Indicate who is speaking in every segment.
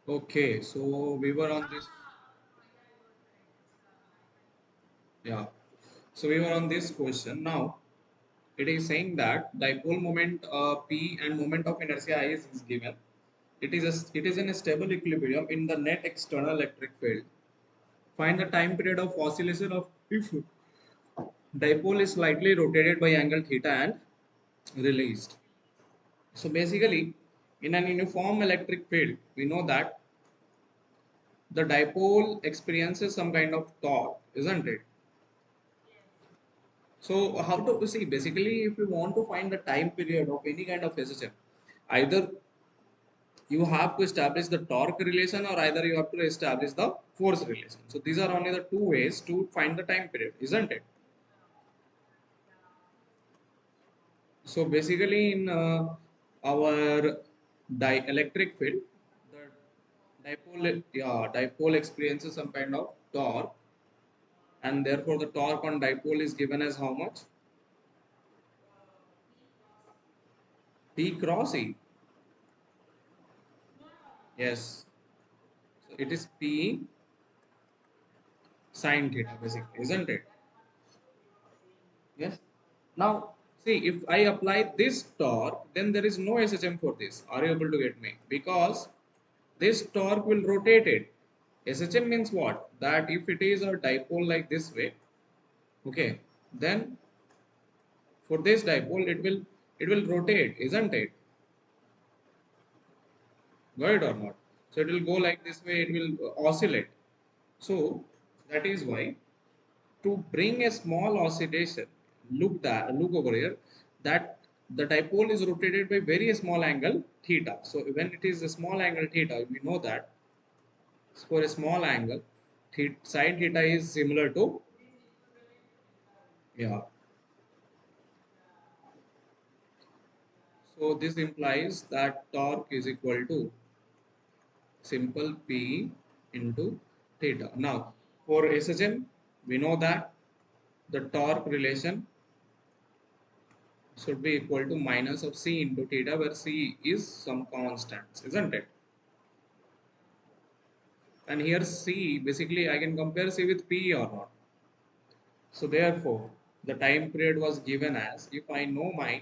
Speaker 1: Okay, so we were on this. Yeah. So we were on this question. Now it is saying that dipole moment P and moment of inertia I is given. It is in a stable equilibrium in the net external electric field. Find the time period of oscillation of if dipole is slightly rotated by angle theta and released. So basically, in an uniform electric field, we know that the dipole experiences some kind of torque, isn't it? So how to see? Basically, if you want to find the time period of any kind of SHM, either you have to establish the torque relation or either you have to establish the force relation. So these are only the two ways to find the time period, isn't it? So basically, in our dielectric field, dipole experiences some kind of torque, and therefore the torque on dipole is given as how much? P cross E. Yes. So it is P sine theta, basically, isn't it? Yes. Now, see, if I apply this torque, then there is no SHM for this. Are you able to get me? Because this torque will rotate it. SHM means what? That if it is a dipole like this way, okay, then for this dipole it will rotate, isn't it? Got it or not? So it will go like this way, it will oscillate. So that is why to bring a small oscillation, look over here, that the dipole is rotated by very small angle theta. So when it is a small angle theta, we know that for a small angle, sine theta is similar to, yeah. So this implies that torque is equal to simple P into theta. Now for SHM, we know that the torque relation should be equal to minus of C into theta, where C is some constants, isn't it? And here C, basically I can compare C with P or not. So therefore, the time period was given as, if I know my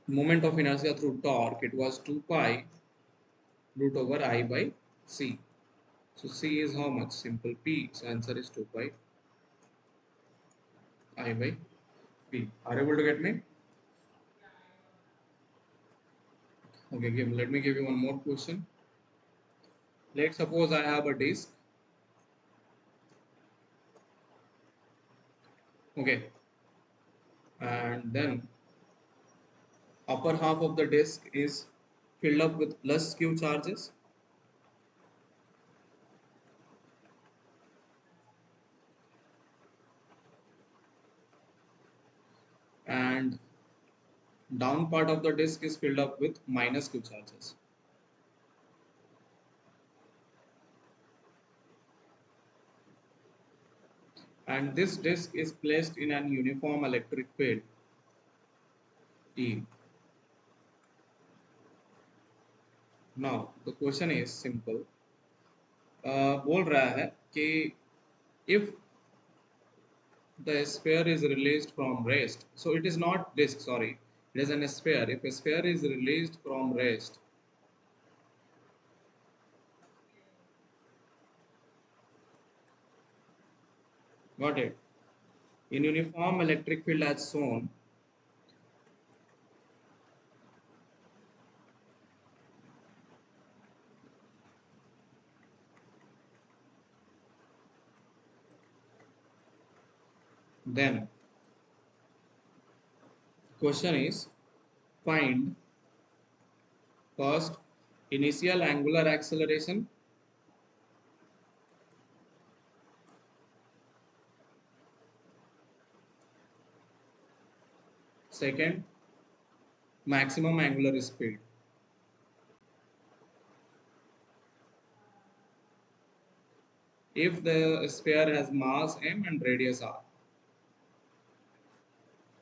Speaker 1: moment of inertia through torque, it was 2 pi root over I by C. So C is how much? Simple P. So answer is 2 pi I by P. Are you able to get me? Okay, let me give you one more question. Let's suppose I have a disk. Okay, and then upper half of the disk is filled up with plus q charges, and down part of the disk is filled up with minus q charges. And this disk is placed in an uniform electric field E. Now the question is simple. बोल रहा है कि if the sphere is released from rest, so it is not disk, sorry, it is an sphere. If a sphere is released from rest, got it, in uniform electric field as shown, then question is find first initial angular acceleration, second maximum angular speed. If the sphere has mass m and radius r.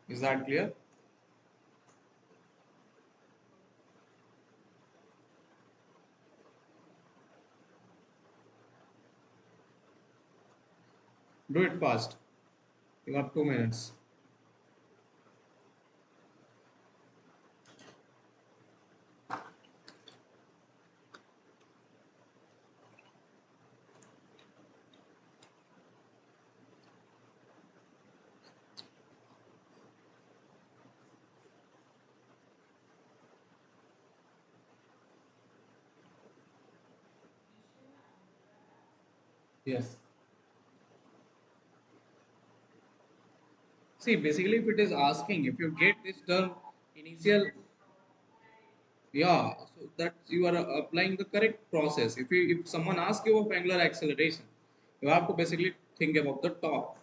Speaker 1: Is that clear? Do it fast. You have 2 minutes. Yes. See, basically, if it is asking, if you get this term initial, yeah, so that you are applying the correct process. If someone asks you of angular acceleration, you have to basically think about the top.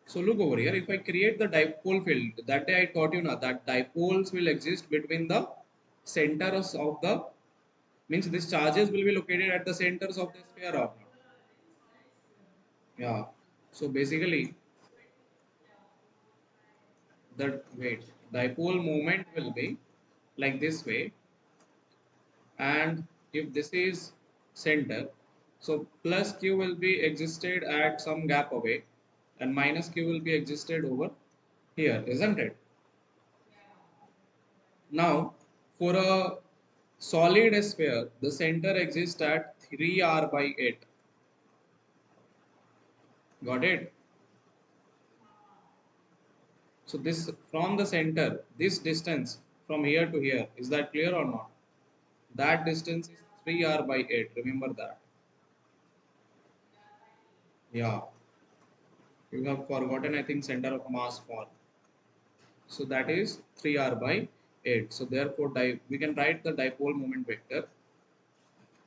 Speaker 1: So look over here. If I create the dipole field, that day I taught you now that dipoles will exist between the centers of the means these charges will be located at the centers of the sphere or not. Yeah. So basically, the wait dipole moment will be like this way, and if this is center, so plus q will be existed at some gap away, and minus q will be existed over here, isn't it? Now, for a solid sphere, the center exists at 3r by 8. Got it? So this from the center, this distance from here to here, is that clear or not? That distance is 3r by 8. Remember that. Yeah. You have forgotten, I think, center of mass fall. So that is 3r by 8. So therefore, we can write the dipole moment vector.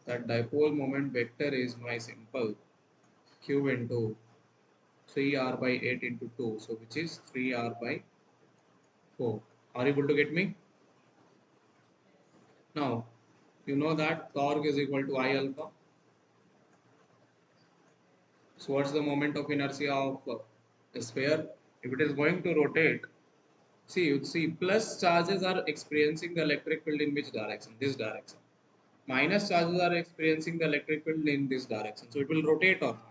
Speaker 1: That dipole moment vector is my simple q into 3r by 8 into 2, so which is 3r by 4. Are you able to get me? Now, you know that torque is equal to I alpha. So, what's the moment of inertia of a sphere? If it is going to rotate, see, plus charges are experiencing the electric field in which direction? This direction. Minus charges are experiencing the electric field in this direction. So, it will rotate or not.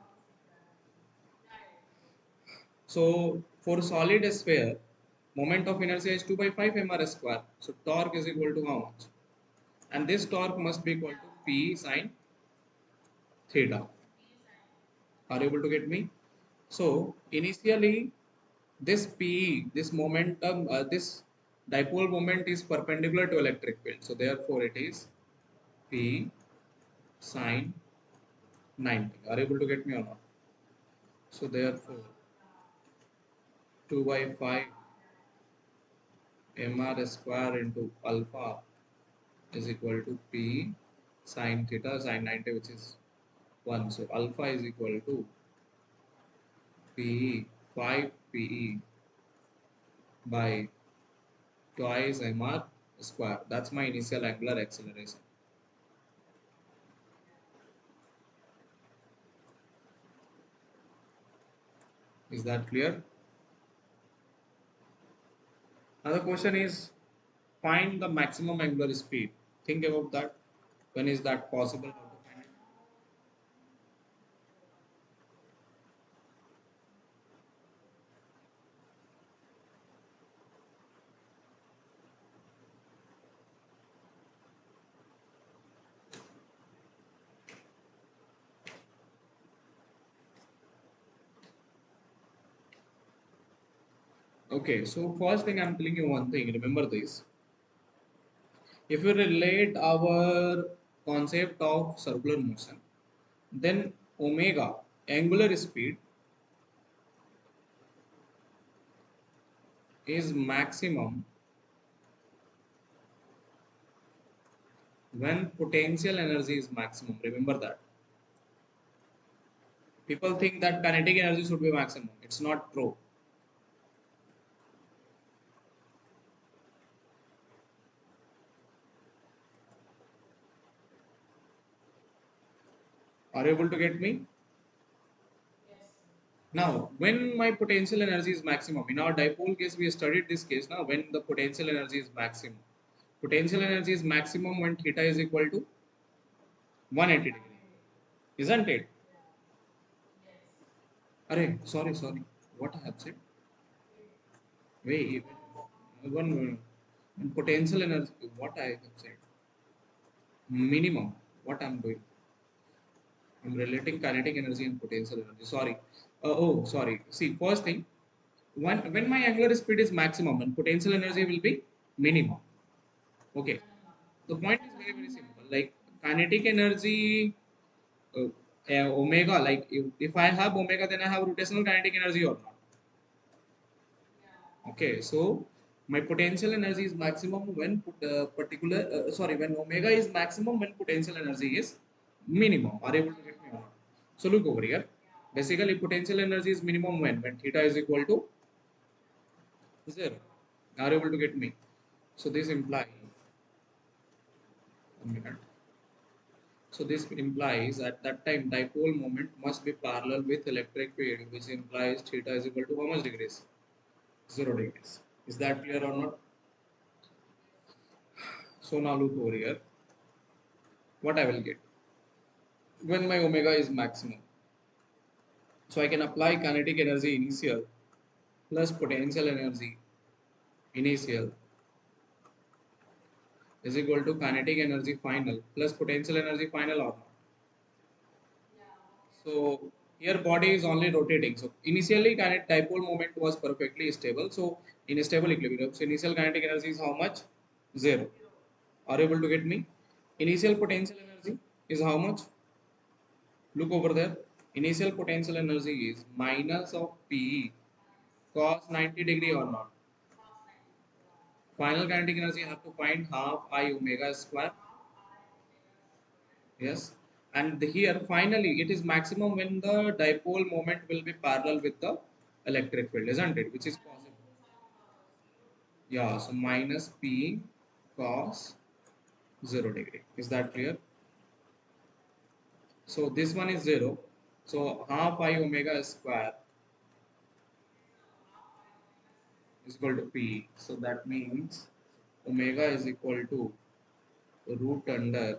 Speaker 1: So, for solid sphere, moment of inertia is 2 by 5 mr square. So, torque is equal to how much? And this torque must be equal to P sine theta. Are you able to get me? So initially this P, this momentum, this dipole moment is perpendicular to electric field. So therefore it is P sine 90. Are you able to get me or not? So therefore 2 by 5 mr square into alpha is equal to P sine theta sine 90, which is 1. So alpha is equal to Pe 5 Pe by twice mr square. That's my initial angular acceleration. Is that clear? Another question is find the maximum angular speed. Think about that. When is that possible? How to find it? Okay, so first thing I'm telling you one thing. Remember this. If we relate our concept of circular motion, then omega angular speed is maximum when potential energy is maximum. Remember that. People think that kinetic energy should be maximum. It's not true. Are you able to get me? Now, when my potential energy is maximum, in our dipole case, we studied this case now, when the potential energy is maximum. Potential energy is maximum when theta is equal to 180 degree, isn't it? Array, sorry. What I have said? Wait, one potential energy. What I have said? Minimum. What I'm doing? I'm relating kinetic energy and potential energy. Sorry. Sorry. See, first thing, when my angular speed is maximum and potential energy will be minimum. Okay. The point is very simple. Like kinetic energy, uh, omega. Like if I have omega, then I have rotational kinetic energy or not. Okay. So my potential energy is maximum when when omega is maximum when potential energy is minimum. Are you able to get me or not? So look over here. Basically, potential energy is minimum when theta is equal to 0. Are you able to get me? So this implies a minute. So this implies at that time dipole moment must be parallel with electric field, which implies theta is equal to how much degrees? 0 degrees. Is that clear or not? So now look over here. What I will get when my omega is maximum. So I can apply kinetic energy initial plus potential energy initial is equal to kinetic energy final plus potential energy final or not. So here body is only rotating. So initially kinetic dipole moment was perfectly stable. So in a stable equilibrium, so initial kinetic energy is how much? 0. Are you able to get me? Initial potential energy is how much? Look over there. Initial potential energy is minus of P cos 90 degree or not. Final kinetic energy you have to find half I omega square. Yes. And here finally it is maximum when the dipole moment will be parallel with the electric field, isn't it? Which is possible. Yeah, so minus P cos 0 degree. Is that clear? So this one is 0. So half I omega square is equal to P. So that means omega is equal to root under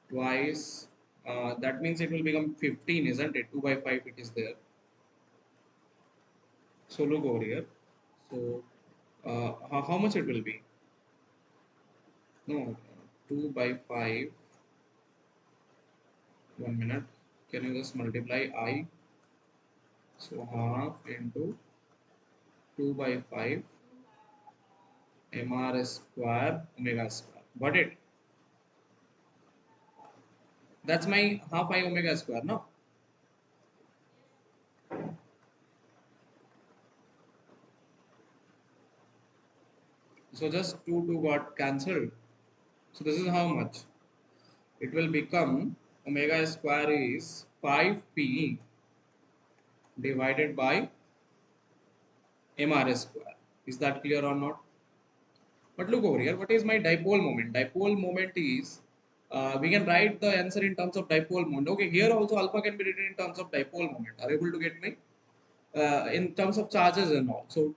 Speaker 1: twice. That means it will become 15, isn't it? 2 by 5 it is there. So look over here. So how much it will be? No, 2 by 5. 1 minute. Can you just multiply I? So half into 2 by 5 mr square omega square. Got it? That's my half I omega square, no? So just 2 got cancelled. So this is how much? It will become omega square is 5p divided by mr square. Is that clear or not? But look over here, what is my dipole moment? Dipole moment is, we can write the answer in terms of dipole moment. Okay, here also alpha can be written in terms of dipole moment. Are you able to get me? In terms of charges and all. So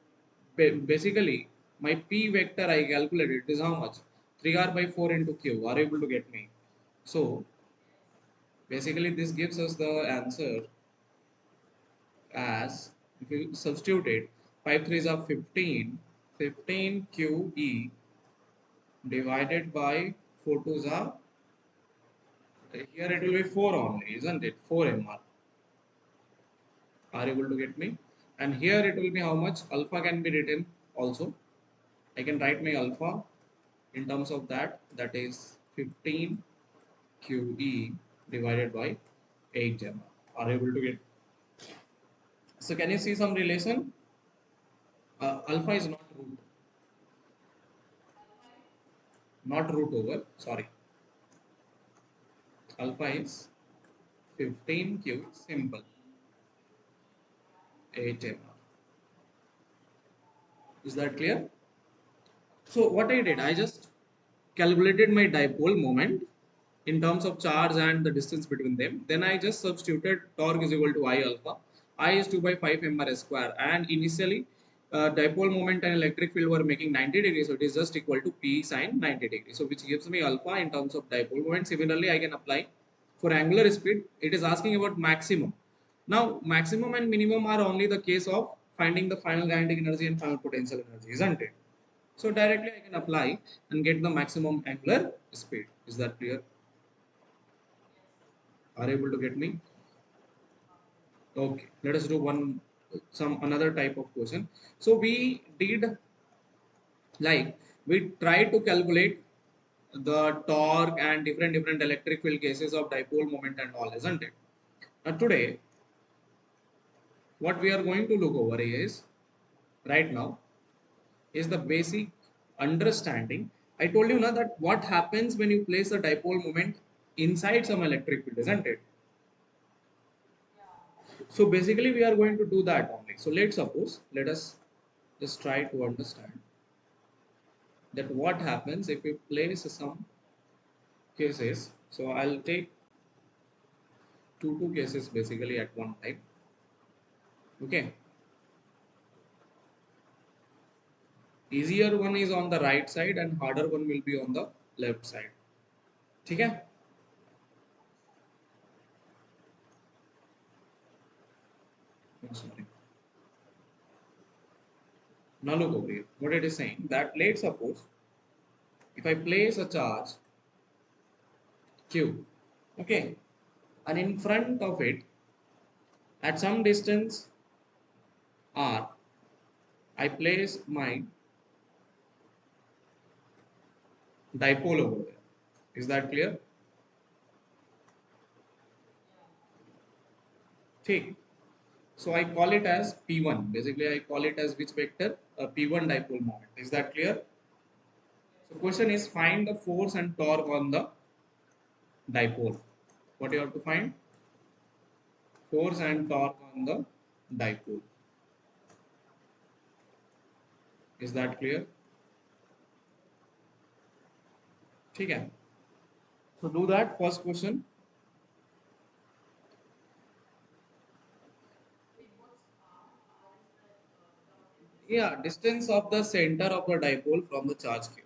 Speaker 1: basically, my P vector I calculated is how much? 3r by 4 into q. Are you able to get me? So basically, this gives us the answer as, if you substitute it, 5 3s are 15, 15 QE divided by 4 2s are, here it will be 4 only, isn't it? 4 mr. Are you able to get me? And here it will be how much? Alpha can be written also. I can write my alpha in terms of that, that is 15 QE divided by 8 mr. Are you able to get? So can you see some relation? Alpha is not root over, sorry. Alpha is 15 Q simple 8 mr. Is that clear? So what I did, I just calculated my dipole moment in terms of charge and the distance between them. Then I just substituted torque is equal to I alpha. I is 2 by 5 mr square. And initially, dipole moment and electric field were making 90 degrees. So it is just equal to P sine 90 degrees. So which gives me alpha in terms of dipole moment. Similarly, I can apply for angular speed. It is asking about maximum. Now, maximum and minimum are only the case of finding the final kinetic energy and final potential energy, isn't it? So directly I can apply and get the maximum angular speed. Is that clear? Are you able to get me? Okay, let us do some another type of question. So we did, like, we tried to calculate the torque and different electric field cases of dipole moment and all, isn't it? Now today, what we are going to look over is right now is the basic understanding. I told you now that what happens when you place a dipole moment inside some electric field, isn't it? So basically, we are going to do that only. So let's suppose, let us just try to understand that what happens if we place some cases. So I'll take two cases basically at one time. Okay. Easier one is on the right side and harder one will be on the left side. Okay. Oh, sorry. Now look over here. What it is saying that let's suppose if I place a charge Q, okay, and in front of it at some distance R, I place my dipole over there. Is that clear? Take. So I call it as P1. Basically, I call it as which vector? A P1 dipole moment. Is that clear? So question is find the force and torque on the dipole. What you have to find? Force and torque on the dipole. Is that clear? Okay. So do that first question. Yeah, distance of the center of the dipole from the charge Q.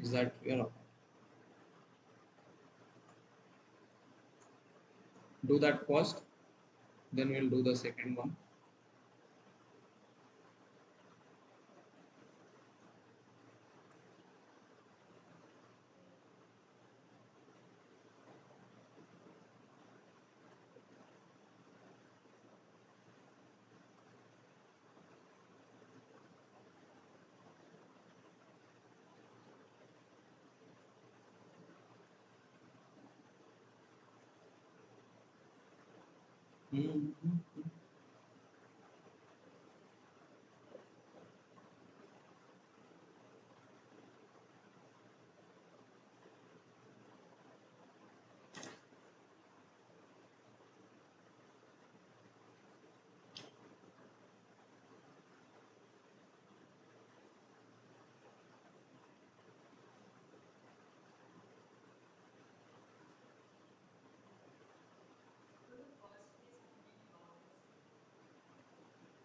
Speaker 1: Is that clear? Or not? Do that first. Then we'll do the second one. Mhm.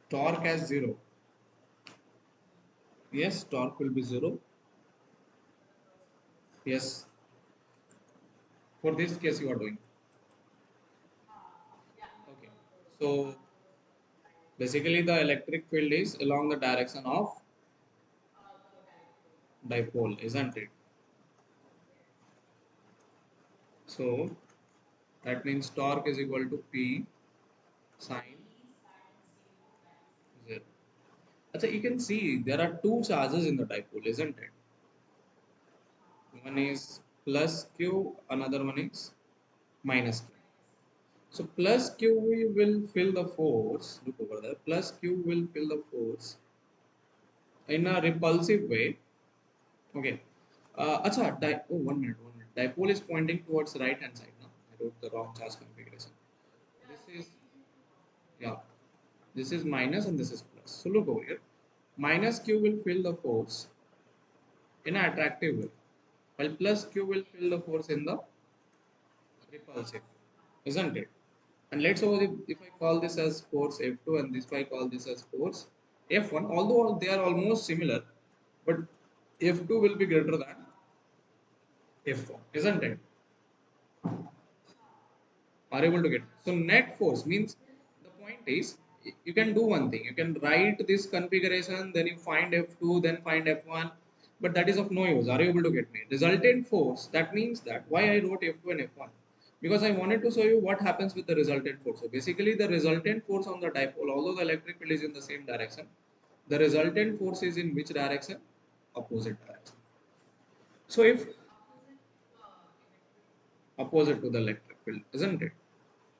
Speaker 1: Torque as 0. Yes, torque will be 0. Yes, for this case you are doing. Okay. So basically the electric field is along the direction of dipole, isn't it? So that means torque is equal to P sine 0. Achha, you can see there are two charges in the dipole, isn't it? One is plus Q, another one is minus Q. So plus Q will fill the force. Look over there. Plus Q will fill the force in a repulsive way. Okay. Oh, 1 minute, 1 minute. Dipole is pointing towards right hand side now. I wrote the wrong charge configuration. This is, yeah, this is minus and this is plus. So look over here. Minus Q will fill the force in an attractive way, while plus Q will fill the force in the repulsive, isn't it? And let's suppose if I call this as force F2 and this I call this as force F1, although they are almost similar, but F2 will be greater than F1, isn't it? Are you able to get it? So net force means the point is you can do one thing. You can write this configuration, then you find F2, then find F1, but that is of no use. Are you able to get me? Resultant force, that means that why I wrote F2 and F1? Because I wanted to show you what happens with the resultant force. So basically the resultant force on the dipole, although the electric field is in the same direction, the resultant force is in which direction? Opposite direction. So if opposite to the electric field, isn't it?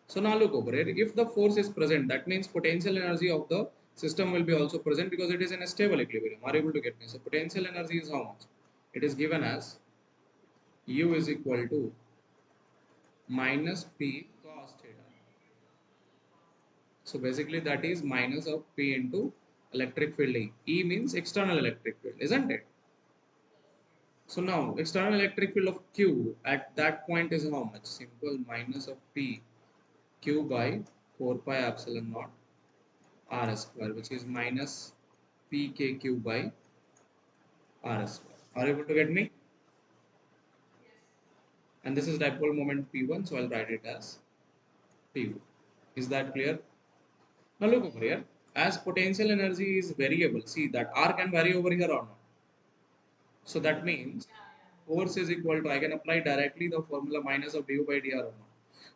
Speaker 1: So now look over here. If the force is present, that means potential energy of the system will be also present because it is in a stable equilibrium. Are you able to get me? So potential energy is how much? It is given as U is equal to minus P cos theta. So basically that is minus of P into electric field E. E means external electric field, isn't it? So now external electric field of Q at that point is how much? Simple, minus of P Q by 4 pi epsilon naught R square, which is minus PKQ by R square. Are you able to get me? And this is dipole moment P1, so I'll write it as P1. Is that clear? Now look over here. As potential energy is variable, see that R can vary over here or not. So that means force is equal to, I can apply directly the formula minus of du by dr or not.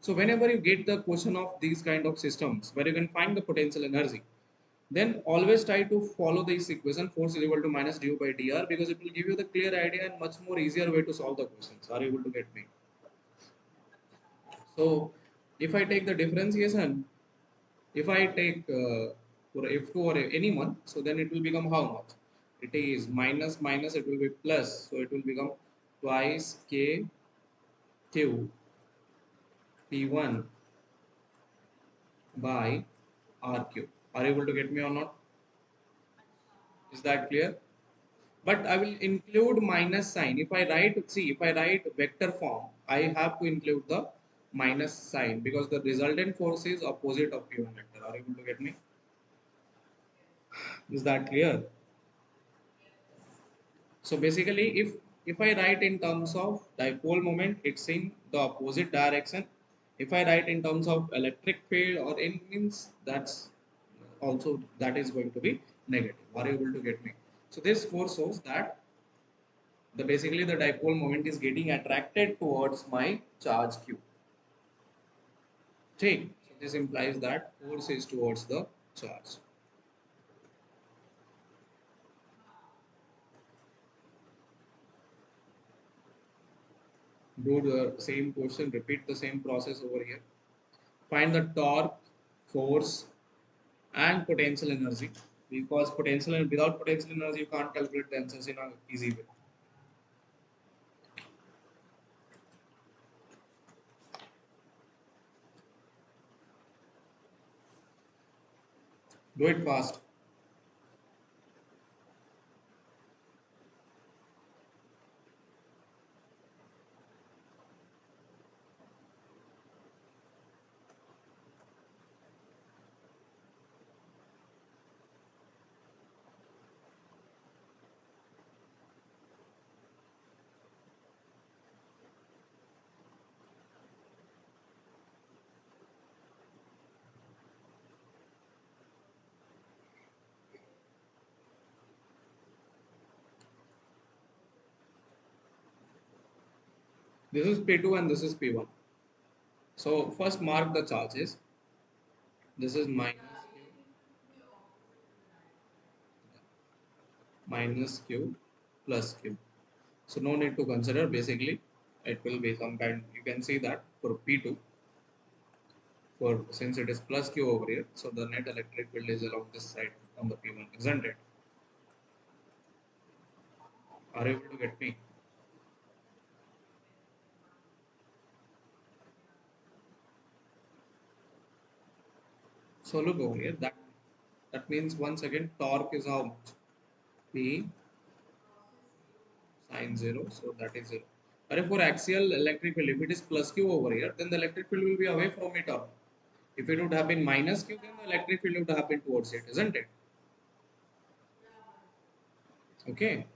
Speaker 1: So whenever you get the question of these kind of systems where you can find the potential energy, then always try to follow this equation force is equal to minus du by dr because it will give you the clear idea and much more easier way to solve the questions. Are you able to get me? So if I take the differentiation, if I take for F2 or any one, so then it will become how much? It is minus minus, it will be plus, so it will become twice K Q P1 by RQ. Are you able to get me or not? Is that clear? But I will include minus sign. If I write, see, if I write vector form, I have to include the minus sign because the resultant force is opposite of P1 vector. Are you able to get me? Is that clear? So basically, if I write in terms of dipole moment, it's in the opposite direction. If I write in terms of electric field or in means, that's also that is going to be negative. Are you able to get me? So this force shows that the basically the dipole moment is getting attracted towards my charge q. Okay, so this implies that force is towards the charge. Do the same question, repeat the same process over here. Find the torque, force, and potential energy. Because potential without potential energy, you can't calculate the answers in an easy way. Do it fast. This is P2 and this is P1. So first mark the charges. This is minus Q plus Q. So no need to consider basically it will be some kind you can see that for P2 for since it is plus Q over here so the net electric field is along this side on the P1 isn't it? Are you able to get me? So look over here that means once again torque is how much? P sine 0 so that is 0. But for axial electric field if it is plus Q over here then the electric field will be away from it or if it would have been minus Q then the electric field would have been towards it isn't it? Okay.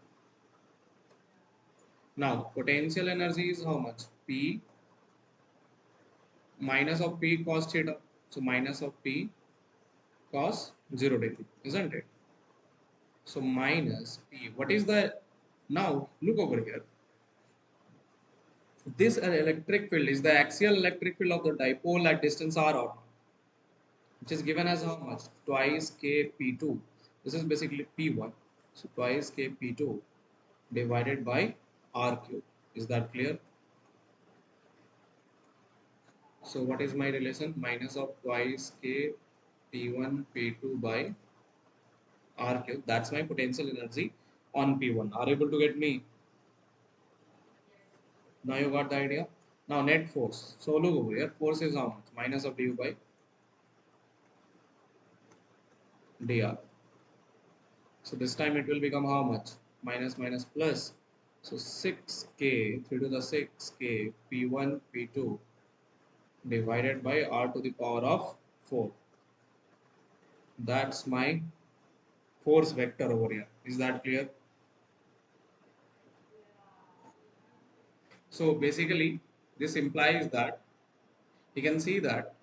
Speaker 1: Now potential energy is how much? P minus of p cos theta. So minus of p cos 0 degree, isn't it? So minus p. What is the, now look over here. This electric field is the axial electric field of the dipole at distance r or not, which is given as how much? Twice k p2. This is basically p1. So twice k p2 divided by r cube. Is that clear? So what is my relation? Minus of twice k p1 p2 by r cube. That's my potential energy on p1. Are you able to get me? Now you got the idea. Now net force. So look over here. Force is how much? Minus of du by dr. So this time it will become how much? Minus minus plus. So 6k 3 to the 6k p1 p2 divided by r to the power of 4. That's my force vector over here. Is that clear? So basically this implies that you can see that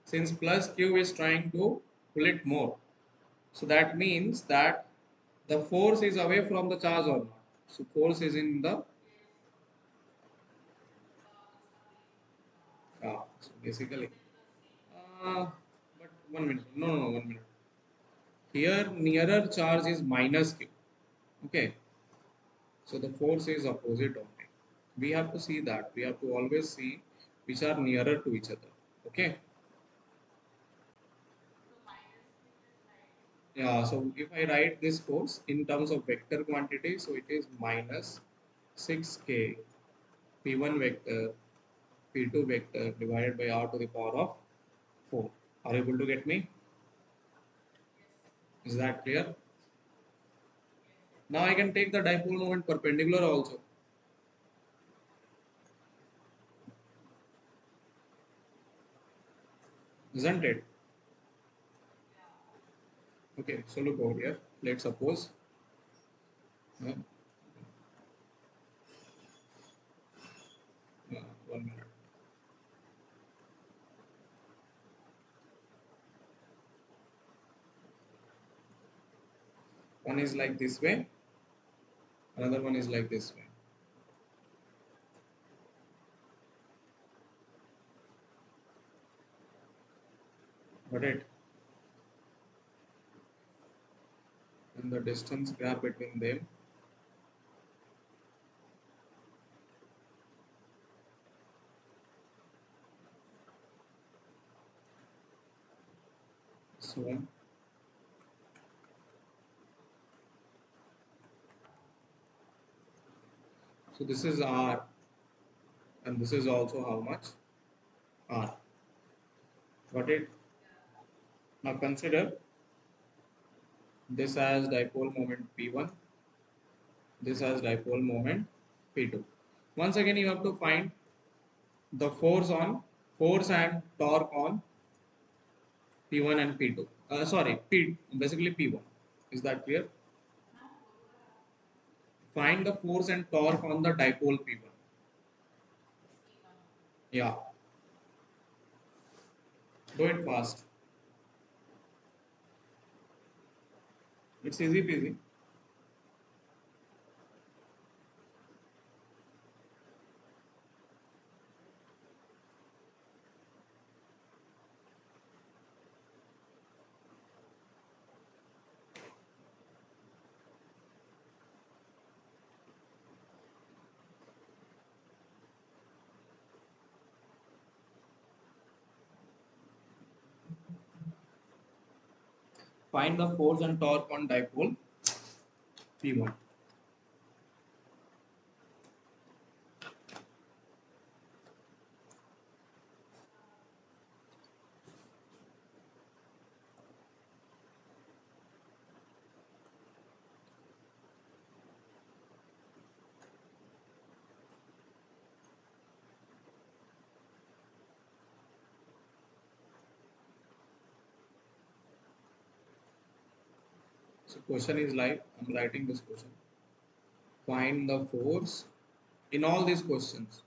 Speaker 1: since plus q is trying to pull it more, so that means that the force is away from the charge or not. So force is in the, so basically but 1 minute, no, 1 minute. Here nearer charge is minus q. Okay, so the force is opposite only. We have to see that. We have to always see which are nearer to each other. Okay. Yeah. So if I write this force in terms of vector quantity, so it is minus 6k p1 vector p2 vector divided by r to the power of 4. Are you able to get me? Is that clear? Now I can take the dipole moment perpendicular also, isn't it? Okay, so look over here. Let's suppose, uh, 1 minute. One is like this way, another one is like this way. Got it? And the distance gap between them, so so this is r, and this is also how much? R. Got it? Now consider this as dipole moment P1, this as dipole moment P2. Once again, you have to find the force and torque on P1 and P2. Sorry, basically P1. Is that clear? Find the force and torque on the dipole P1. Yeah, do it fast. It's easy peasy. Find the force and torque on dipole P1. So question is like, I'm writing this question. Find the force in all these questions.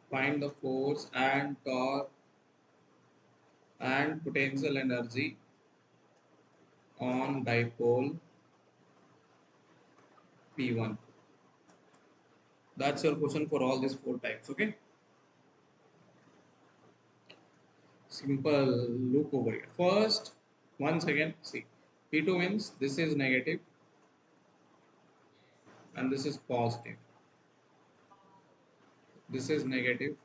Speaker 1: Find the force and torque and potential energy on dipole P1. That's your question for all these four types. Okay. Simple. Look over here. First, once again, see. P2 means this is negative and this is positive. This is negative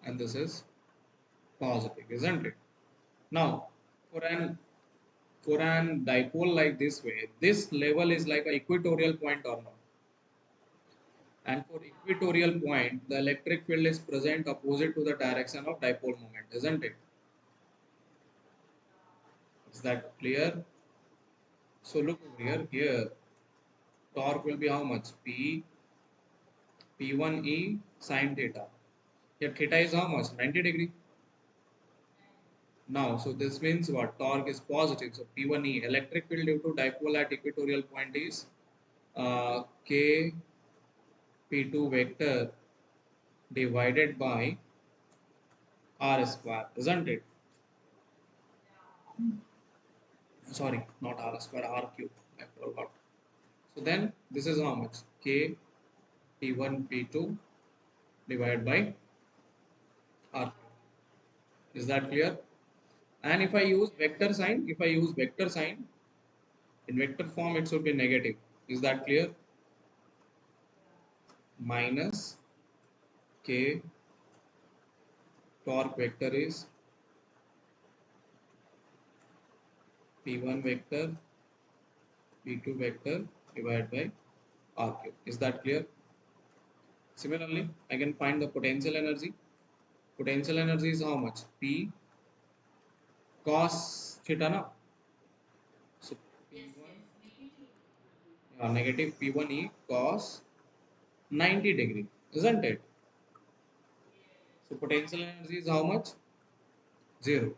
Speaker 1: and this is positive, isn't it? Now, for an for an dipole like this way, this level is like an equatorial point or not. And for equatorial point, the electric field is present opposite to the direction of dipole moment, isn't it? Is that clear? So look over here. Here, torque will be how much? P1E sine theta. Here theta is how much? 90 degree. Now, so this means what? Torque is positive. So P1E electric field due to dipole at equatorial point is K P2 vector divided by R square, isn't it? Sorry, not R square, R cube. I forgot. So then this is how much? K P1 P2 divided by R. Is that clear? And if I use vector sign, in vector form, it should be negative. Is that clear? Minus K torque vector is P1 vector P2 vector divided by R cube. Is that clear? Similarly, I can find the potential energy. Potential energy is how much? P cos theta na. So P1 negative P1E cos 90 degree, isn't it? So potential energy is how much? Zero.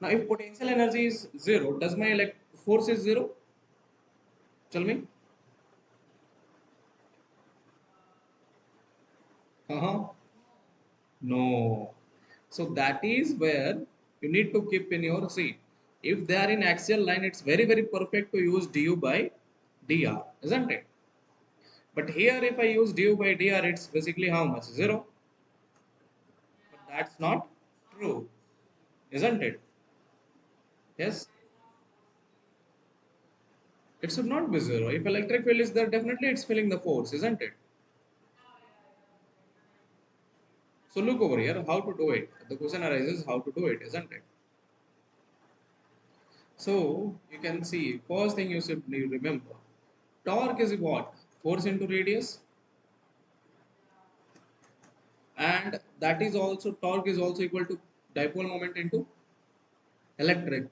Speaker 1: Now if potential energy is zero, does my force is zero? Tell me. Uh-huh. No. So that is where you need to keep in your see. If they are in axial line, it's very very perfect to use du by dr, isn't it? But here if I use du by dr, it's basically how much? Zero. But that's not true, isn't it? Yes, it should not be zero. If electric field is there, definitely it's feeling the force, isn't it? So look over here, how to do it. The question arises how to do it, isn't it? So you can see, first thing you should remember, torque is what? Force into radius, and that is also torque is also equal to dipole moment into electric.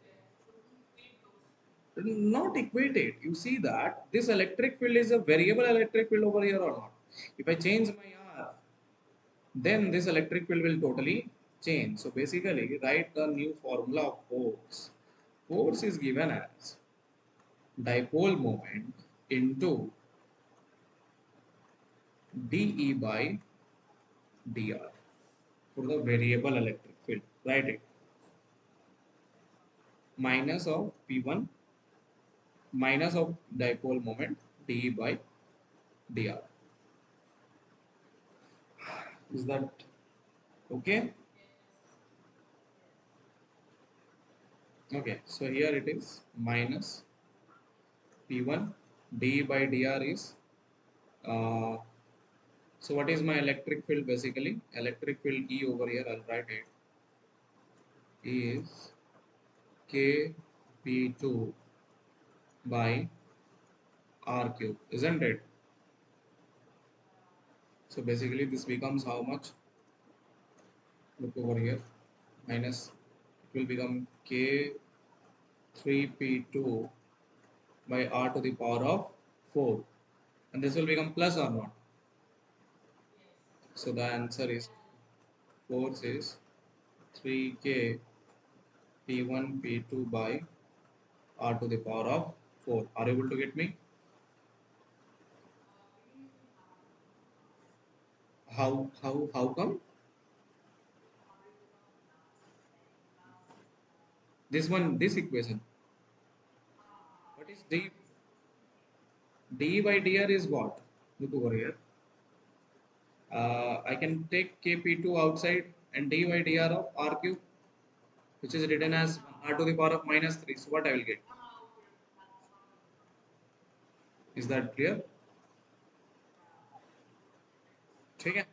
Speaker 1: Not equated. You see that this electric field is a variable electric field over here or not? If I change my R, then this electric field will totally change. So basically, write the new formula of force. Force is given as dipole moment into dE by dr for the variable electric field. Write it. Minus of P1 minus of dipole moment dE by dr. Is that okay? Okay, so here it is minus P1 dE by dr is so what is my electric field basically? Electric field E over here, I'll write it, is K P2 by R cube, isn't it? So basically this becomes how much? Look over here, minus, it will become K 3P2 by R to the power of 4. And this will become plus or not? So the answer is force is 3K P1 P2 by R to the power of 4. Are you able to get me? How come? This one, this equation. What is d by dr is what? Look over here. I can take kp2 outside and dy dr of r cube, which is written as r to the power of minus 3. So what I will get? Is that clear? Okay.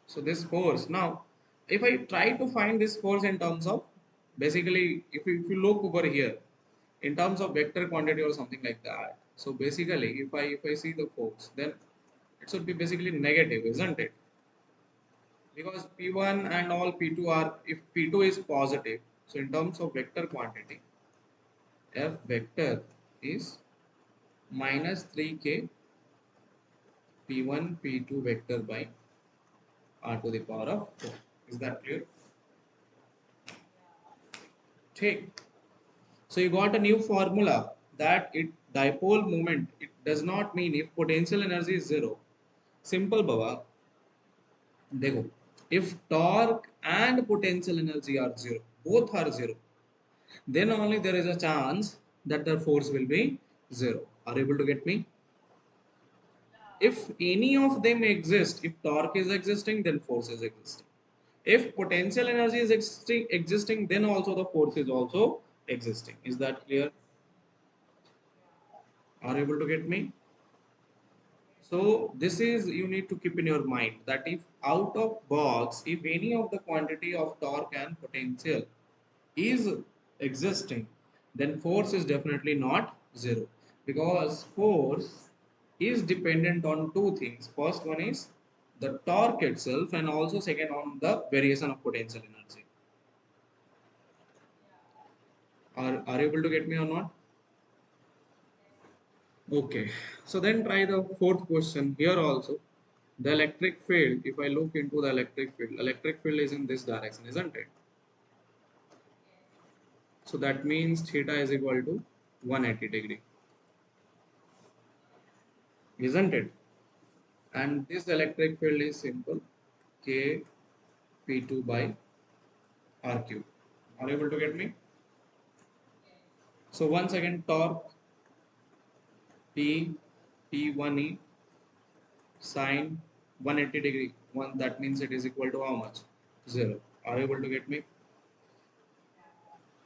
Speaker 1: So this force. Now, if I try to find this force in terms of, basically, if you look over here, in terms of vector quantity or something like that. So basically, if I see the force, then it should be basically negative, isn't it? Because P1 and all P2 are, if P2 is positive, so in terms of vector quantity, F vector is minus 3k P1 P2 vector by r to the power of 4. Is that clear? Take. So you got a new formula that it dipole moment, it does not mean if potential energy is zero. Simple Baba. देखो, if torque and potential energy are zero, both are zero, then only there is a chance that the force will be zero. Are you able to get me? If any of them exist, if torque is existing, then force is existing. If potential energy is existing, then also the force is also existing. Is that clear? Are you able to get me? So this is, you need to keep in your mind that if out of box, if any of the quantity of torque and potential is existing, then force is definitely not zero, because force is dependent on two things. First one is the torque itself, and also second on the variation of potential energy. Are you able to get me or not? Okay, so then try the fourth question here also. The electric field, if I look into the electric field is in this direction, isn't it? So that means theta is equal to 180 degree, isn't it? And this electric field is simple, K P2 by R cube. Are you able to get me? So once again, torque P P1E sine 180 degree. One, that means it is equal to how much? Zero. Are you able to get me?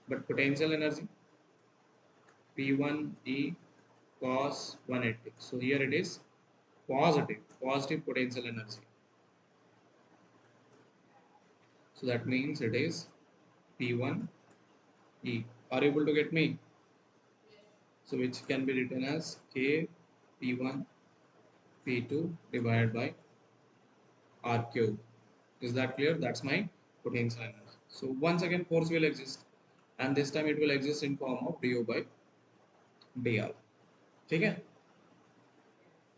Speaker 1: But potential energy P1E cos 180. So here it is positive potential energy. So that means it is P1E. Are you able to get me? So which can be written as K P1 P2 divided by R cube. Is that clear? That's my potential energy. So once again force will exist, and this time it will exist in form of du by dr. Okay?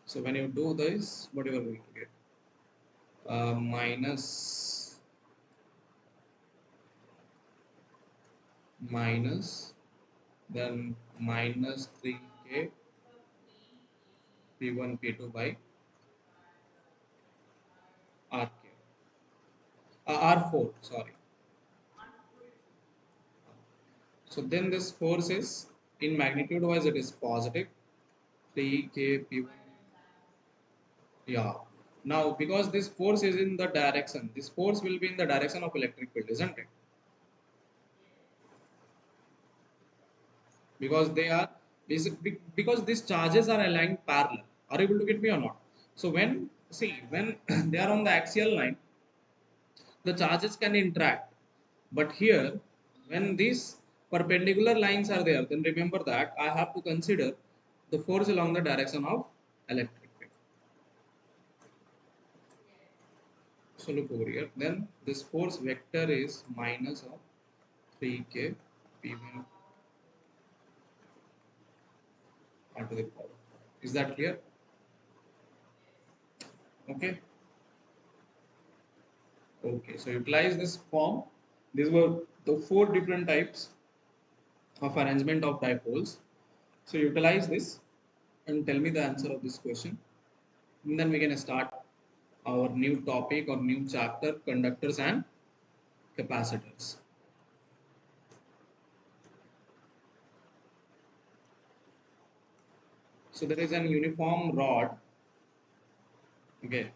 Speaker 1: So when you do this, what you are going to get? Minus then minus 3k P1 P2 by R cube. R4, sorry. So then this force is, in magnitude wise, it is positive 3k P1. Yeah. Now because this force is in the direction, this force will be in the direction of electric field, isn't it? Because they are because these charges are aligned parallel. Are you able to get me or not? So when, see, when they are on the axial line, the charges can interact. But here, when these perpendicular lines are there, then remember that I have to consider the force along the direction of electric field. So look over here. Then this force vector is minus of 3k p1 r to the power. Is that clear? Okay. Okay. So utilize this form. These were the four different types of arrangement of dipoles. So utilize this and tell me the answer of this question. And then we can start our new topic or new chapter, conductors and capacitors. So there is an uniform rod, okay,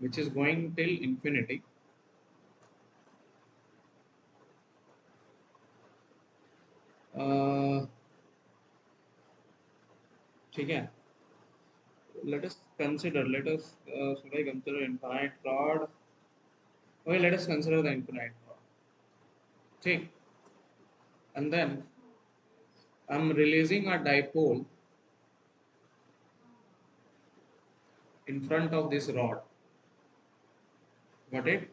Speaker 1: which is going till infinity. Uh, ठीक है. Let us consider. Should I consider infinite rod? Okay, let us consider the infinite rod. Take, and then I'm releasing a dipole in front of this rod. Got it?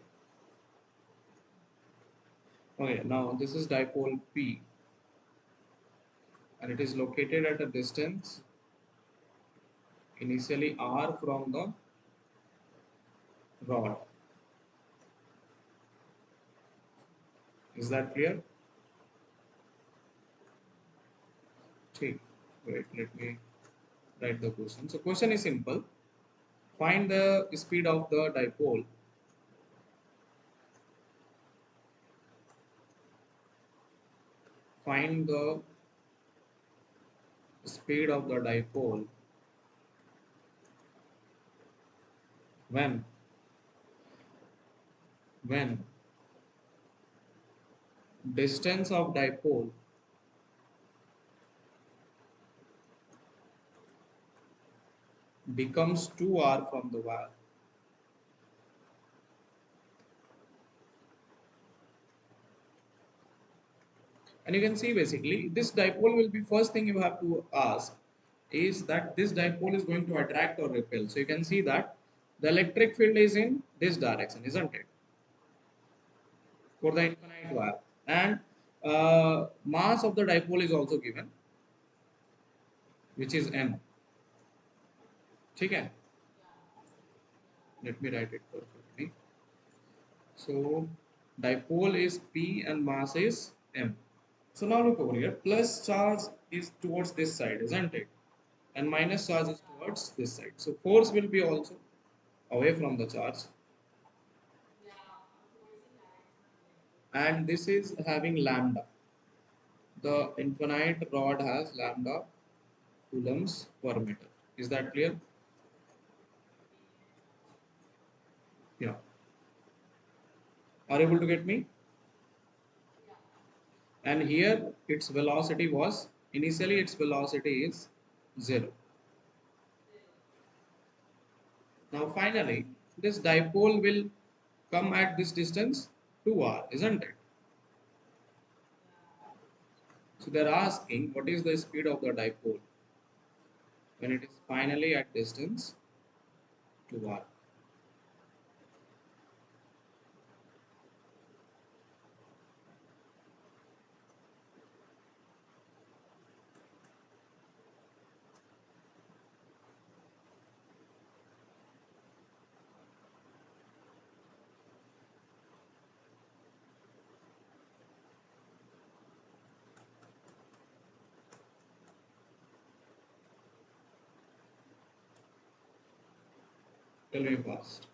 Speaker 1: Okay, now this is dipole P, and it is located at a distance initially r from the rod. Is that clear? Take. Wait, let me write the question. So question is simple. Find the speed of the dipole. Find the speed of the dipole when when distance of dipole becomes 2r from the wire. And you can see basically this dipole will be first thing you have to ask is that this dipole is going to attract or repel. So you can see that the electric field is in this direction, isn't it? For the infinite wire. And mass of the dipole is also given, which is m. Okay? Let me write it perfectly. So dipole is p and mass is m. So now look over here. Plus charge is towards this side, isn't it? And minus charge is towards this side. So force will be also away from the charge. And this is having lambda. The infinite rod has lambda coulombs per meter. Is that clear? Yeah. Are you able to get me? And here its velocity was initially its velocity is 0. Now finally this dipole will come at this distance 2r, isn't it? So they're asking what is the speed of the dipole when it is finally at distance 2r. Tell me fast.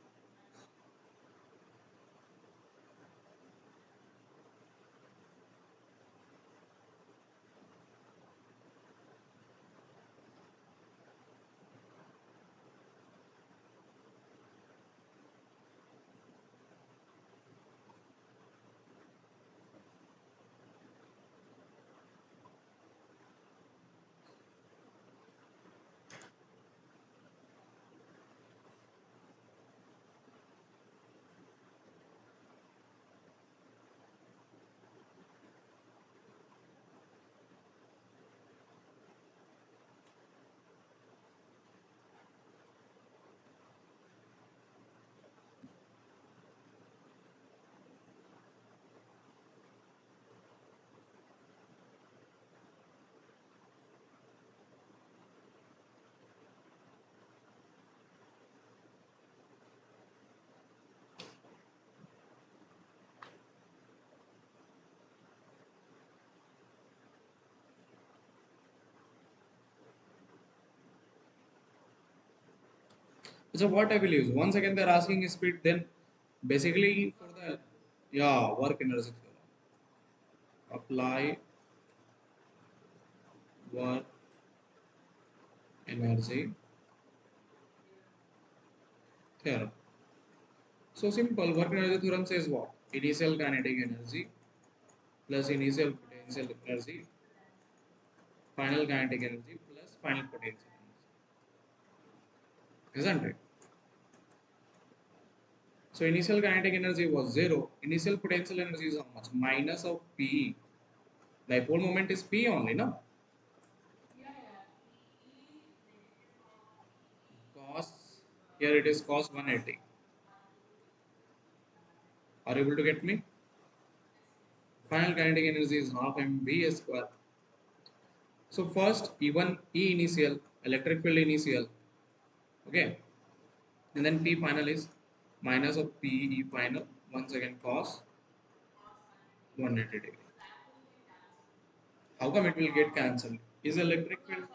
Speaker 1: So what I will use? Once again they're asking speed, then basically for the work energy theorem. Apply work energy theorem. So simple work energy theorem says what? Initial kinetic energy plus initial potential energy, final kinetic energy plus final potential energy, isn't it? So initial kinetic energy was zero. Initial potential energy is how much? Minus of P. Dipole moment is P only, no? Cos, here it is cos 180. Are you able to get me? Final kinetic energy is half mv square. So first E1 E initial, electric field initial, okay, and then P final is minus of P E final. Once again cos 180 degree. How come it will get cancelled? Is electric field,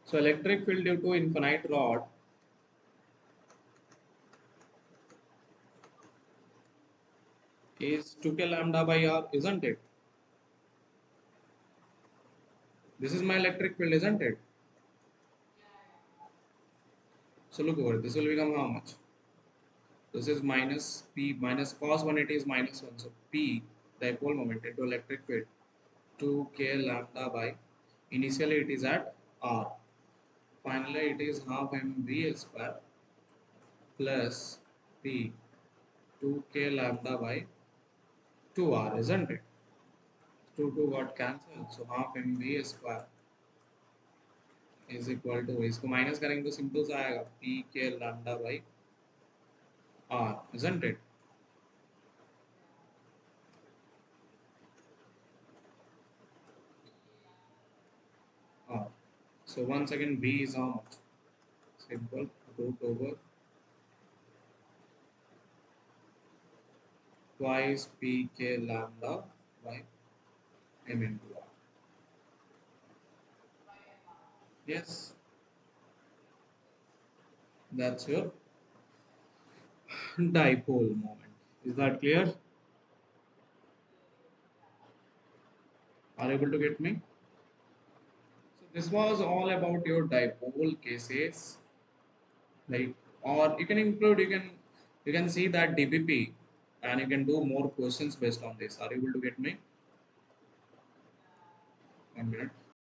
Speaker 1: so electric field due to infinite rod is 2k lambda by r, isn't it? This is my electric field, isn't it? So look over it. This will become how much? This is minus P minus cos 180 is minus 1. So P dipole moment into electric field 2k lambda by, initially it is at R. Finally it is half mv square plus P 2k lambda by 2R, isn't it? 2 got cancelled. So half mv square is equal to, इसको minus करेंगे तो simple सा आएगा p k lambda by R, isn't it? R. So once again B is how much? Simple root over twice pk lambda by m into r. Yes, that's your dipole moment. Is that clear? Are you able to get me? So this was all about your dipole cases, right? Or you can include, you can see that DPP and you can do more questions based on this. Are you able to get me? 1 minute.